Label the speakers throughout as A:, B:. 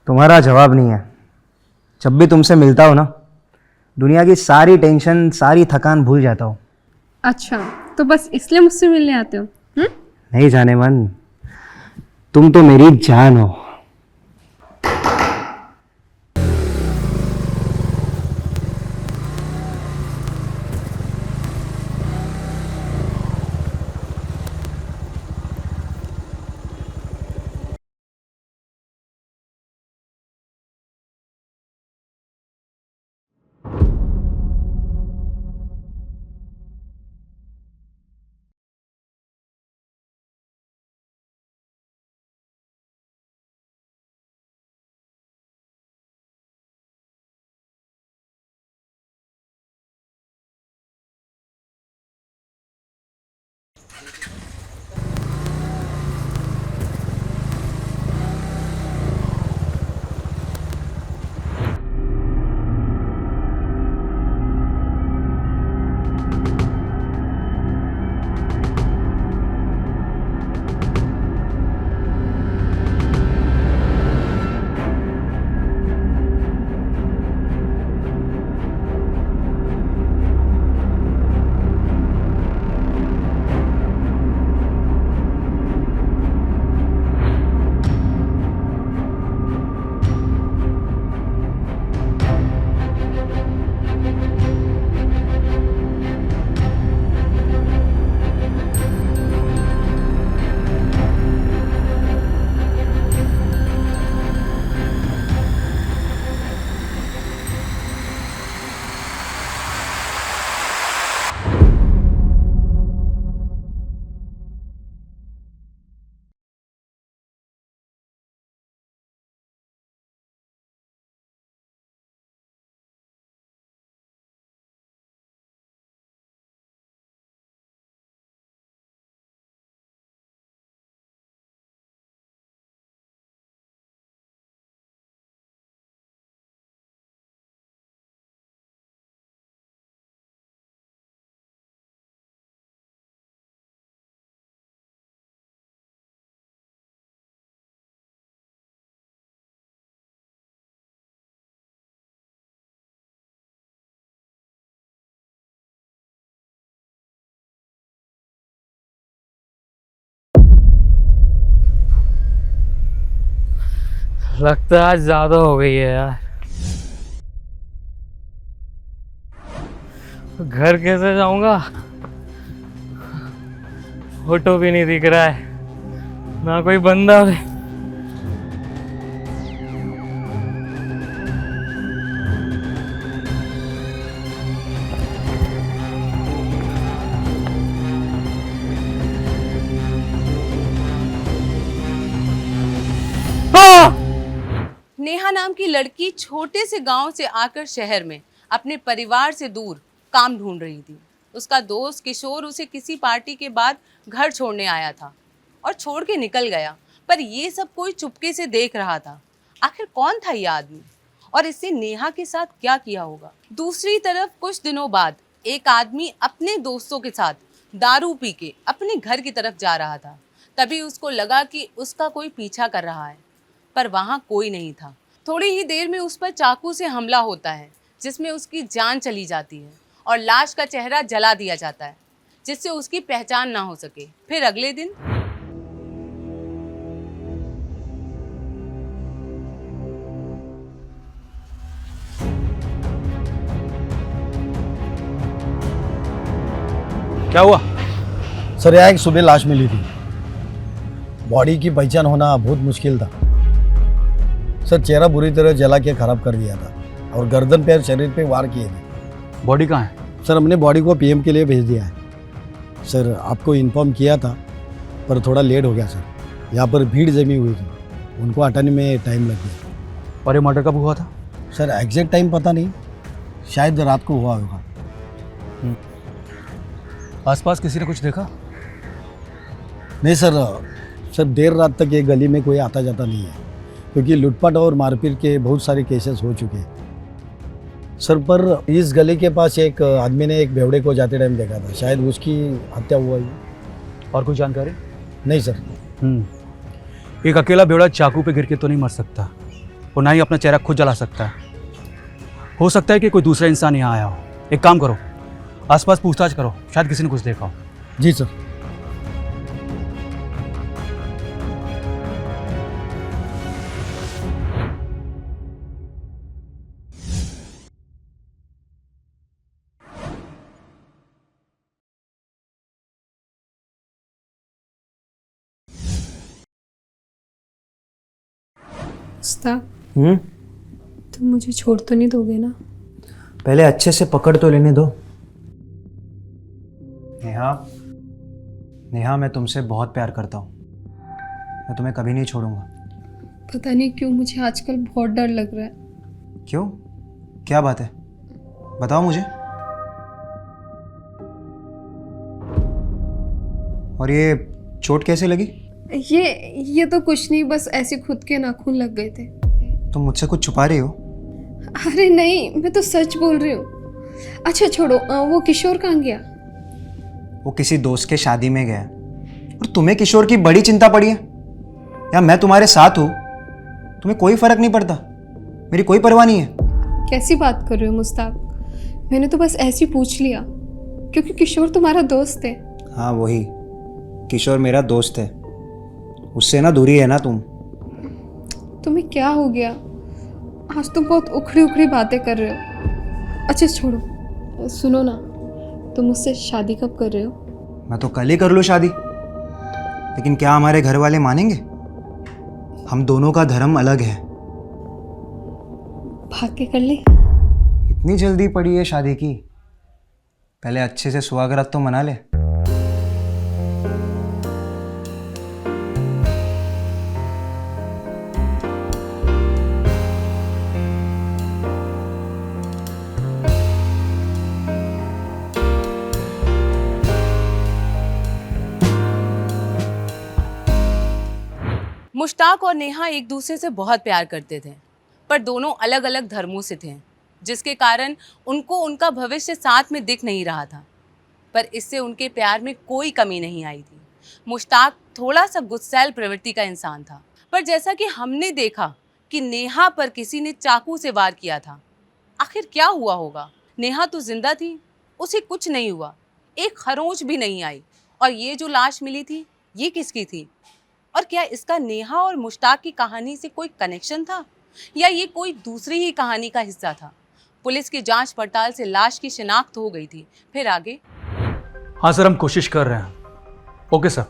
A: तुम्हारा जवाब नहीं है। जब भी तुमसे मिलता हो ना, दुनिया की सारी टेंशन, सारी थकान भूल जाता हूँ।
B: अच्छा, तो बस इसलिए मुझसे मिलने आते हो?
A: नहीं जाने मन, तुम तो मेरी जान हो।
C: लगता है आज ज्यादा हो गई है यार। घर कैसे जाऊंगा? ऑटो भी नहीं दिख रहा है, ना कोई बंदा भी।
D: नेहा नाम की लड़की छोटे से गांव से आकर शहर में अपने परिवार से दूर काम ढूंढ रही थी। उसका दोस्त किशोर उसे किसी पार्टी के बाद घर छोड़ने आया था और छोड़ के निकल गया, पर ये सब कोई चुपके से देख रहा था। आखिर कौन था ये आदमी और इससे नेहा के साथ क्या किया होगा? दूसरी तरफ कुछ दिनों बाद एक आदमी अपने दोस्तों के साथ दारू पी के अपने घर की तरफ जा रहा था। तभी उसको लगा कि उसका कोई पीछा कर रहा है, पर वहां कोई नहीं था। थोड़ी ही देर में उस पर चाकू से हमला होता है, जिसमें उसकी जान चली जाती है और लाश का चेहरा जला दिया जाता है, जिससे उसकी पहचान ना हो सके। फिर अगले दिन
E: क्या हुआ?
F: सर यहाँ एक सुबह लाश मिली थी। बॉडी की पहचान होना बहुत मुश्किल था। सर चेहरा बुरी तरह जला के खराब कर दिया था और गर्दन पे और शरीर पे वार किए थे।
E: बॉडी कहाँ है?
F: सर हमने बॉडी को पीएम के लिए भेज दिया है। सर आपको इन्फॉर्म किया था पर थोड़ा लेट हो गया सर। यहाँ पर भीड़ जमी हुई थी, उनको हटाने में टाइम लग गया।
E: और ये मर्डर कब हुआ था?
F: सर एग्जैक्ट टाइम पता नहीं, शायद रात को हुआ होगा।
E: आसपास किसी ने कुछ देखा?
F: नहीं सर देर रात तक ये गली में कोई आता जाता नहीं है, क्योंकि लूटपाट और मारपीट के बहुत सारे केसेस हो चुके हैं सर। पर इस गली के पास एक आदमी ने एक बेवड़े को जाते टाइम देखा था, शायद उसकी हत्या हुआ है।
E: और कोई जानकारी?
F: नहीं सर।
E: एक अकेला बेवड़ा चाकू पे गिर के तो नहीं मर सकता। और ना ही अपना चेहरा खुद जला सकता है। हो सकता है कि कोई दूसरा इंसान यहाँ आया हो। एक काम करो, आसपास पूछताछ करो, शायद किसी ने कुछ देखा हो।
F: जी सर।
B: मुस्ताक,
A: हम्म,
B: तुम मुझे छोड़ तो नहीं दोगे ना?
A: पहले अच्छे से पकड़ तो लेने दो। नेहा, नेहा, मैं तुमसे बहुत प्यार करता हूँ। मैं तुम्हें कभी नहीं छोड़ूंगा।
B: पता नहीं क्यों मुझे आजकल बहुत डर लग रहा है।
A: क्यों? क्या बात है? बताओ मुझे। और ये चोट कैसे लगी?
B: ये तो कुछ नहीं, बस ऐसे खुद के नाखून लग गए थे।
A: तुम मुझसे कुछ छुपा रही हो?
B: अरे नहीं, मैं तो सच बोल रही हूँ। अच्छा छोड़ो, वो किशोर कहाँ गया?
A: वो किसी दोस्त के शादी में गया। और तुम्हें किशोर की बड़ी चिंता पड़ी है? या मैं तुम्हारे साथ हूँ, तुम्हें कोई फर्क नहीं पड़ता? मेरी कोई परवाह नहीं है?
B: कैसी बात कर रहे हो मुस्ताक? मैंने तो बस ऐसे ही पूछ लिया क्योंकि किशोर तुम्हारा दोस्त है।
A: हाँ वही, किशोर मेरा दोस्त है। उससे ना दूरी है ना तुम।
B: तुम्हें क्या हो गया? आज तुम बहुत उखड़ी उखड़ी बातें कर रहे हो। अच्छा छोड़ो, सुनो ना, तुम मुझसे शादी कब कर रहे हो?
A: मैं तो कल ही कर लूँ शादी, लेकिन क्या हमारे घर वाले मानेंगे? हम दोनों का धर्म अलग है।
B: भाग के कर ले।
A: इतनी जल्दी पड़ी है शादी की? पहले अच्छे से सुहागरात तो मना ले।
D: मुश्ताक और नेहा एक दूसरे से बहुत प्यार करते थे, पर दोनों अलग अलग धर्मों से थे, जिसके कारण उनको उनका भविष्य साथ में दिख नहीं रहा था। पर इससे उनके प्यार में कोई कमी नहीं आई थी। मुश्ताक थोड़ा सा गुस्सैल प्रवृत्ति का इंसान था, पर जैसा कि हमने देखा कि नेहा पर किसी ने चाकू से वार किया था। आखिर क्या हुआ होगा? नेहा तो जिंदा थी, उसे कुछ नहीं हुआ, एक खरोंच भी नहीं आई। और ये जो लाश मिली थी, ये किसकी थी? और क्या इसका नेहा और मुश्ताक की कहानी से कोई कनेक्शन था, या ये कोई दूसरी ही कहानी का हिस्सा था? पुलिस की जांच पड़ताल से लाश की शिनाख्त हो गई थी। फिर आगे?
E: हाँ सर, हम कोशिश कर रहे हैं। Okay sir.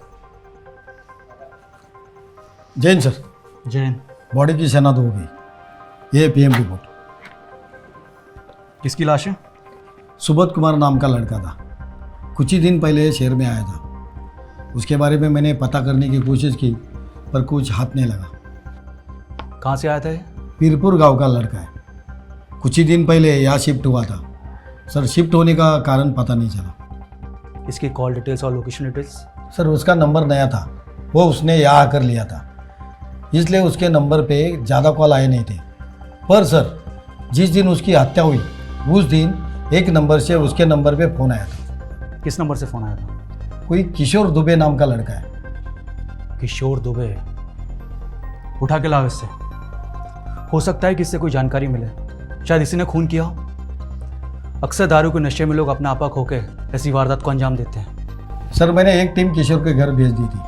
F: Jain sir,
E: Jain.
F: Body की शनाख्त हो गई। ये पीएम रिपोर्ट।
E: किसकी लाश है?
F: सुबोध कुमार नाम का लड़का था, कुछ ही दिन पहले शहर में आया था। उसके बारे में मैंने पता करने की कोशिश की, पर कुछ हाथ नहीं लगा।
E: कहाँ से आया था ये?
F: पीरपुर गांव का लड़का है, कुछ ही दिन पहले यहाँ शिफ्ट हुआ था। सर, शिफ्ट होने का कारण पता नहीं चला।
E: इसकी कॉल डिटेल्स और लोकेशन डिटेल्स?
F: सर, उसका नंबर नया था, वो उसने यहाँ आकर लिया था, इसलिए उसके नंबर पे ज़्यादा कॉल आए नहीं थे। पर सर, जिस दिन उसकी हत्या हुई उस दिन एक नंबर से उसके नंबर पे फ़ोन आया था।
E: किस नंबर से फ़ोन आया था?
F: कोई किशोर दुबे नाम का लड़का है।
E: किशोर दुबे? उठा के लाओ इससे। हो सकता है कि इससे कोई जानकारी मिले, शायद इसी ने खून किया हो। अक्सर दारू के नशे में लोग अपना आपा खो के ऐसी वारदात को अंजाम देते हैं।
F: सर, मैंने एक टीम किशोर के घर भेज दी थी।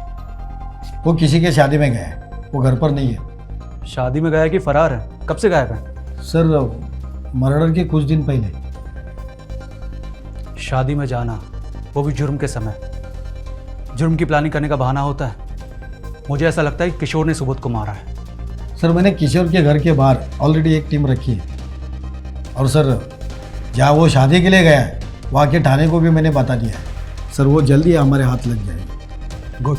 F: वो किसी के शादी में गया है, वो घर पर नहीं है।
E: शादी में गया कि फरार है? कब से गायब है?
F: सर, मर्डर के कुछ दिन पहले।
E: शादी में जाना, वो भी जुर्म के समय, जुर्म की प्लानिंग करने का बहाना होता है। मुझे ऐसा लगता है कि किशोर ने सुबोध को मारा है।
F: सर, मैंने किशोर के घर के बाहर ऑलरेडी एक टीम रखी है। और सर, जहाँ वो शादी के लिए गया है वहाँ के थाने को भी मैंने बता दिया है। सर, वो जल्दी हमारे हाथ लग जाएगी।
E: गुड।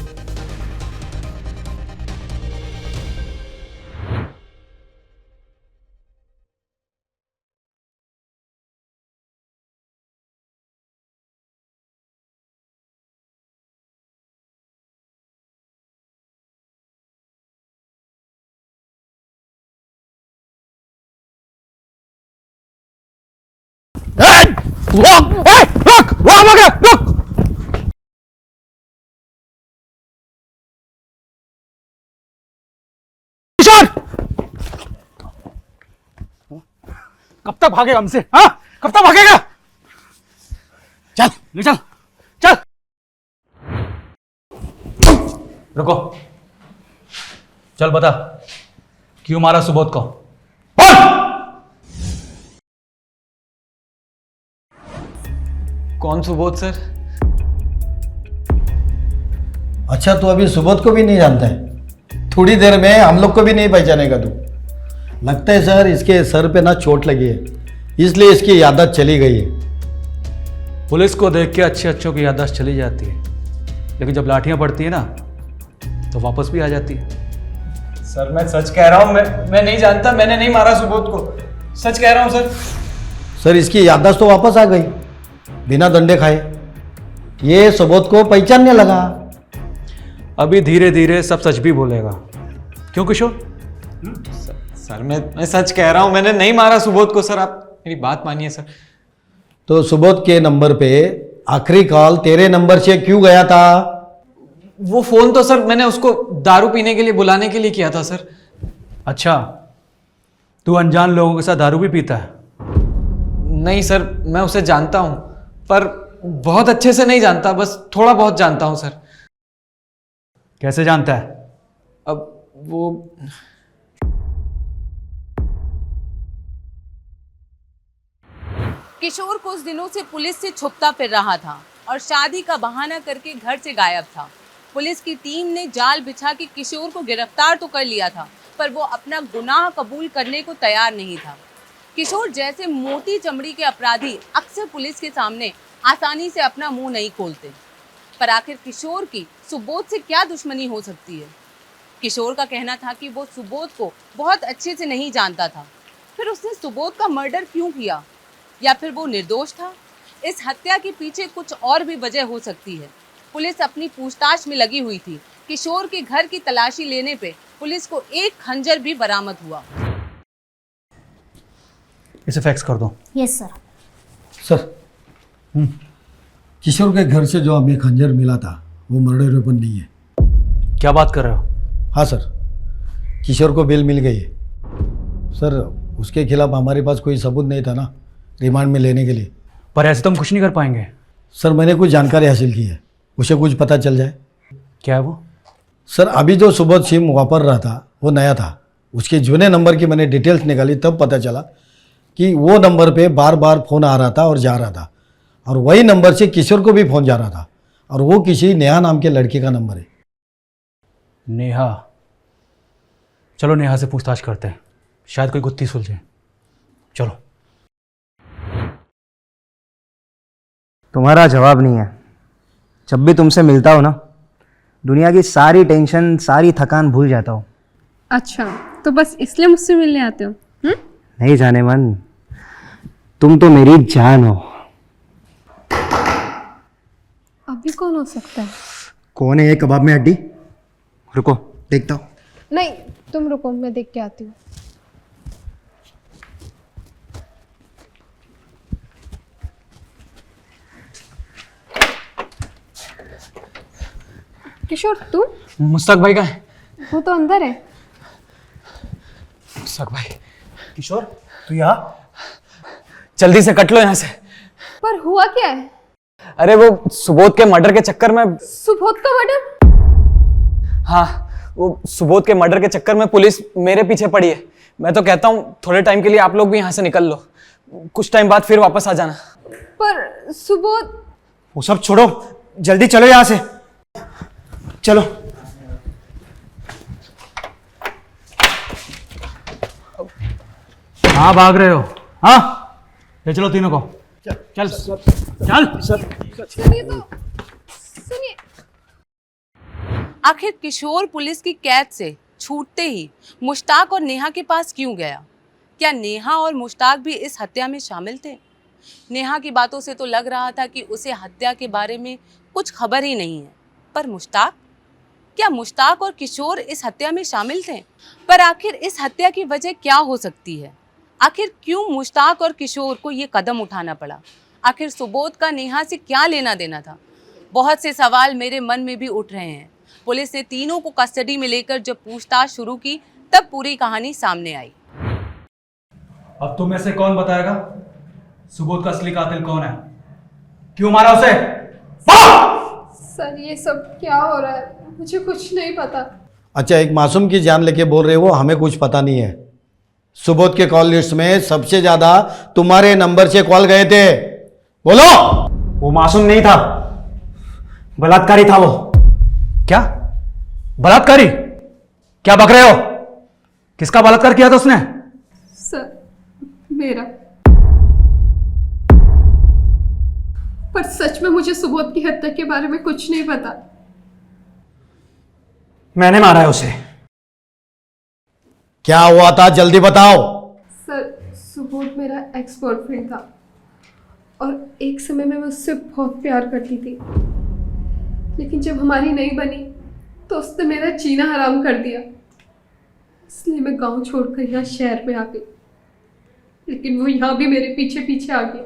E: कब तक भागेगा हमसे? हाँ, कब तक भागेगा? चल ले चल, चल। रुको, चल बता, क्यों मारा सुबोध को? बोल।
C: कौन सुबोध सर?
F: अच्छा, तू अभी सुबोध को भी नहीं जानता है? थोड़ी देर में हम लोग को भी नहीं पहचानेगा तू। लगता है सर इसके सर पे ना चोट लगी है, इसलिए इसकी याददाश्त चली गई है।
E: पुलिस को देख के अच्छे अच्छों की याददाश्त चली जाती है, लेकिन जब लाठियां पड़ती है ना तो वापस भी आ जाती है।
C: सर मैं सच कह रहा हूँ, मैं नहीं जानता, मैंने नहीं मारा सुबोध को, सच कह रहा हूँ सर।
F: सर इसकी याददाश्त तो वापस आ गई बिना डंडे खाए। ये सुबोध को पहचानने लगा।
E: अभी धीरे धीरे सब सच भी बोलेगा, क्यों किशोर?
C: सर मैं सच कह रहा हूँ, मैंने नहीं मारा सुबोध को सर, आप मेरी बात मानिए सर।
F: तो सुबोध के नंबर पे आखिरी कॉल तेरे नंबर से क्यों गया था?
C: वो फोन तो सर मैंने उसको दारू पीने के लिए बुलाने के लिए किया था सर।
E: अच्छा, तू अनजान लोगों के साथ दारू भी पीता है?
C: नहीं सर, मैं उसे जानता हूँ, पर बहुत अच्छे से नहीं जानता, बस थोड़ा बहुत जानता हूँ सर।
E: कैसे जानता है?
C: अब वो
D: किशोर कुछ दिनों से पुलिस से छुपता फिर रहा था और शादी का बहाना करके घर से गायब था। पुलिस की टीम ने जाल बिछा के किशोर को गिरफ्तार तो कर लिया था, पर वो अपना गुनाह कबूल करने को तैयार नहीं था। किशोर जैसे मोटी चमड़ी के अपराधी अक्सर पुलिस के सामने आसानी से अपना मुंह नहीं खोलते, पर आखिर किशोर की सुबोध से क्या दुश्मनी हो सकती है? किशोर का कहना था कि वो सुबोध को बहुत अच्छे से नहीं जानता था, फिर उसने सुबोध का मर्डर क्यों किया? या फिर वो निर्दोष था? इस हत्या के पीछे कुछ और भी वजह हो सकती है। पुलिस अपनी पूछताछ में लगी हुई थी। किशोर के घर की तलाशी लेने पे पुलिस को एक खंजर भी बरामद हुआ।
E: इसे फैक्स कर दो।
G: Yes sir.
F: सर किशोर के घर से जो हमें खंजर मिला था वो मर्डर वेपन नहीं है।
E: क्या बात कर रहे हो?
F: हाँ सर, किशोर को बेल मिल गई है। सर उसके खिलाफ हमारे पास कोई सबूत नहीं था ना रिमांड में लेने के लिए।
E: पर ऐसे तो हम कुछ नहीं कर पाएंगे।
F: सर मैंने कुछ जानकारी हासिल की है, उसे कुछ पता चल जाए।
E: क्या है वो?
F: सर अभी जो सुबोध सिम वापर रहा था वो नया था। उसके जुने नंबर की मैंने डिटेल्स निकाली, तब पता चला कि वो नंबर पे बार बार फ़ोन आ रहा था और जा रहा था, और वही नंबर से किशोर को भी फ़ोन जा रहा था, और वो किसी नेहा नाम के लड़के का नंबर है।
E: नेहा? चलो नेहा से पूछताछ करते हैं, शायद कोई गुत्थी सुलझे। चलो।
A: तुम्हारा जवाब नहीं है। जब भी तुमसे मिलता हो ना, दुनिया की सारी टेंशन, सारी थकान भूल जाता हूँ।
B: अच्छा, तो बस इसलिए मुझसे मिलने आते हो?
A: नहीं जाने मन, तुम तो मेरी जान हो।
B: अभी कौन हो सकता है?
A: कौन है ये कबाब में हड्डी? रुको देखता हूँ।
B: नहीं, तुम रुको, मैं देख के आती हूँ। किशोर तू?
C: मुस्तक भाई का है?
B: वो तो अंदर है।
C: मुस्तक भाई,
A: किशोर तू यहाँ?
C: जल्दी से कट लो यहाँ से।
B: पर हुआ क्या है?
C: अरे वो सुबोध के मर्डर के चक्कर में।
B: सुबोध का मर्डर?
C: हाँ, वो सुबोध के मर्डर के चक्कर में पुलिस मेरे पीछे पड़ी है। मैं तो कहता हूँ थोड़े टाइम के लिए आप लोग भी यहाँ से निकल लो, कुछ टाइम बाद फिर वापस आ जाना।
B: पर सुबोध?
A: वो सब छोड़ो, जल्दी चलो यहाँ से। चलो।
E: हाँ भाग रहे हो? हाँ, ले चलो तीनों को। चल चल चल।
B: सुनिए तो, सुनिए।
D: आखिर किशोर पुलिस की कैद से छूटते ही मुश्ताक और नेहा के पास क्यों गया? क्या नेहा और मुश्ताक भी इस हत्या में शामिल थे? नेहा की बातों से तो लग रहा था कि उसे हत्या के बारे में कुछ खबर ही नहीं है, पर मुश्ताक? क्या मुश्ताक और किशोर इस हत्या में शामिल थे? पर आखिर इस हत्या की वजह क्या हो सकती है? आखिर क्यों मुश्ताक और किशोर को ये कदम उठाना पड़ा? आखिर सुबोध का नेहा से क्या लेना देना था? बहुत से सवाल मेरे मन में भी उठ रहे हैं। पुलिस ने तीनों को कस्टडी में लेकर जब पूछताछ शुरू की, तब पूरी कहानी सामने आई।
E: अब तुम में से कौन बताएगा सुबोध का असली कातिल कौन है? क्यों मारा उसे?
B: सर ये सब क्या हो रहा है, मुझे कुछ नहीं पता।
F: अच्छा, एक मासूम की जान लेके बोल रहे हो हमें कुछ पता नहीं है? सुबोध के कॉल लिस्ट में सबसे ज्यादा तुम्हारे नंबर से कॉल गए थे, बोलो।
A: वो मासूम नहीं था, बलात्कारी था वो।
E: क्या बलात्कारी? क्या बक रहे हो? किसका बलात्कार किया था उसने?
B: सर मेरा, पर सच में मुझे सुबोध की हत्या के बारे में कुछ नहीं पता।
A: मैंने मारा है उसे।
F: क्या हुआ था जल्दी बताओ।
B: सर सुबोध मेरा एक्स बॉयफ्रेंड था और एक समय में मैं उससे बहुत प्यार करती थी, लेकिन जब हमारी नहीं बनी तो उसने मेरा जीना हराम कर दिया। इसलिए मैं गांव छोड़कर यहाँ शहर में आ गई, लेकिन वो यहाँ भी मेरे पीछे पीछे आ गया।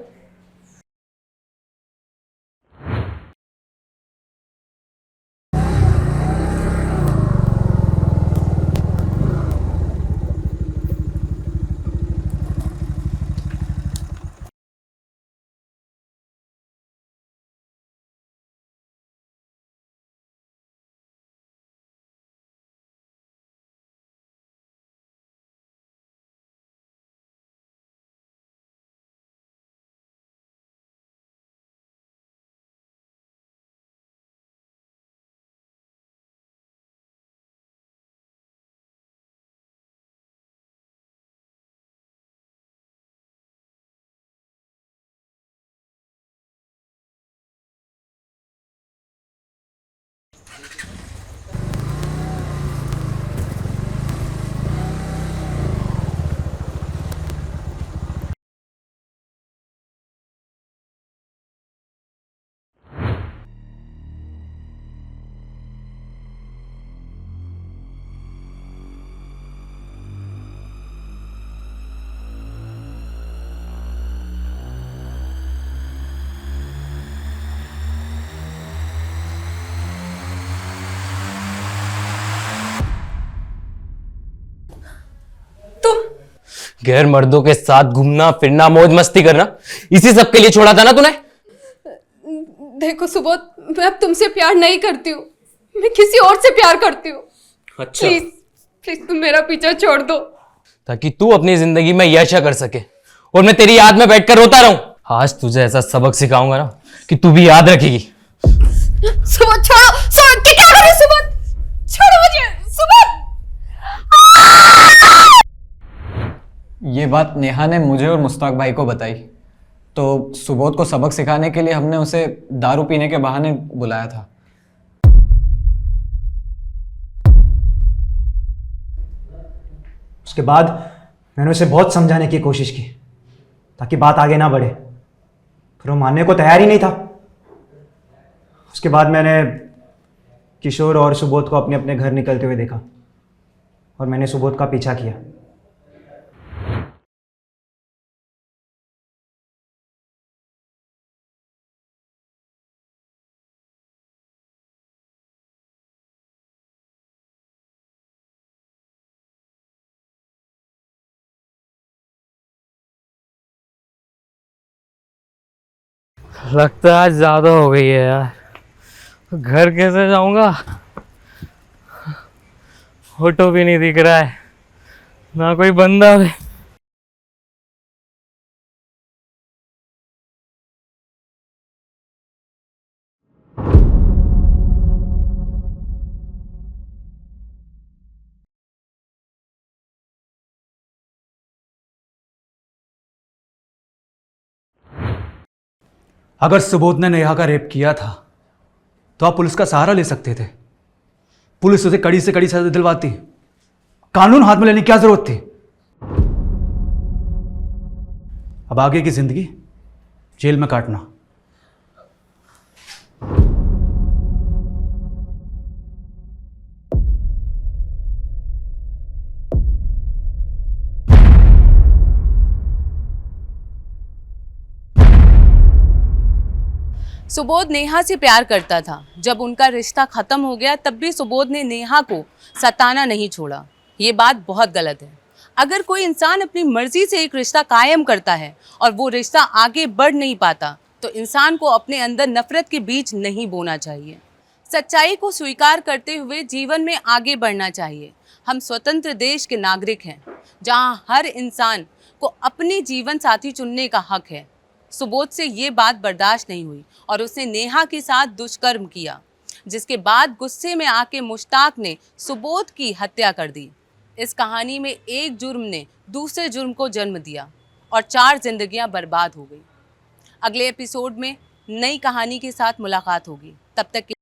G: गैर मर्दों के साथ घूमना फिरना मौज मस्ती करना, इसी सब के लिए छोड़ा था ना तूने?
B: देखो सुबोध, मैं अब तुमसे प्यार नहीं करती हूँ, मैं किसी और से प्यार करती हूँ।
G: अच्छा,
B: प्लीज प्लीज तुम मेरा पीछा छोड़ दो।
G: ताकि तू अपनी जिंदगी में यश कर सके और मैं तेरी याद में बैठकर रोता रहूं। आज तुझे ऐसा सबक सिखाऊंगा ना कि तू भी याद रखेगी।
B: सुबोध छोड़ो, सुबोध क्या कर रहे हो? सुबोध छोड़ो मुझे, सुबोध।
C: ये बात नेहा ने मुझे और मुश्ताक भाई को बताई, तो सुबोध को सबक सिखाने के लिए हमने उसे दारू पीने के बहाने बुलाया था।
A: उसके बाद मैंने उसे बहुत समझाने की कोशिश की ताकि बात आगे ना बढ़े, पर वो मानने को तैयार ही नहीं था। उसके बाद मैंने किशोर और सुबोध को अपने अपने घर निकलते हुए देखा और मैंने सुबोध का पीछा किया।
G: लगता है आज ज्यादा हो गई है यार। घर कैसे जाऊंगा? ऑटो भी नहीं दिख रहा है, ना कोई बंदा भी।
E: अगर सुबोध ने नेहा का रेप किया था तो आप पुलिस का सहारा ले सकते थे। पुलिस उसे कड़ी से कड़ी सजा दिलवाती, कानून हाथ में लेने की क्या जरूरत थी? अब आगे की जिंदगी जेल में काटना।
D: सुबोध नेहा से प्यार करता था। जब उनका रिश्ता खत्म हो गया तब भी सुबोध ने नेहा को सताना नहीं छोड़ा। ये बात बहुत गलत है। अगर कोई इंसान अपनी मर्जी से एक रिश्ता कायम करता है और वो रिश्ता आगे बढ़ नहीं पाता, तो इंसान को अपने अंदर नफरत के बीज नहीं बोना चाहिए। सच्चाई को स्वीकार करते हुए जीवन में आगे बढ़ना चाहिए। हम स्वतंत्र देश के नागरिक हैं, जहां हर इंसान को अपनी जीवन साथी चुनने का हक है। सुबोध से ये बात बर्दाश्त नहीं हुई और उसने नेहा के साथ दुष्कर्म किया, जिसके बाद गुस्से में आके मुश्ताक ने सुबोध की हत्या कर दी। इस कहानी में एक जुर्म ने दूसरे जुर्म को जन्म दिया और 4 जिंदगियां बर्बाद हो गई। अगले एपिसोड में नई कहानी के साथ मुलाकात होगी। तब तक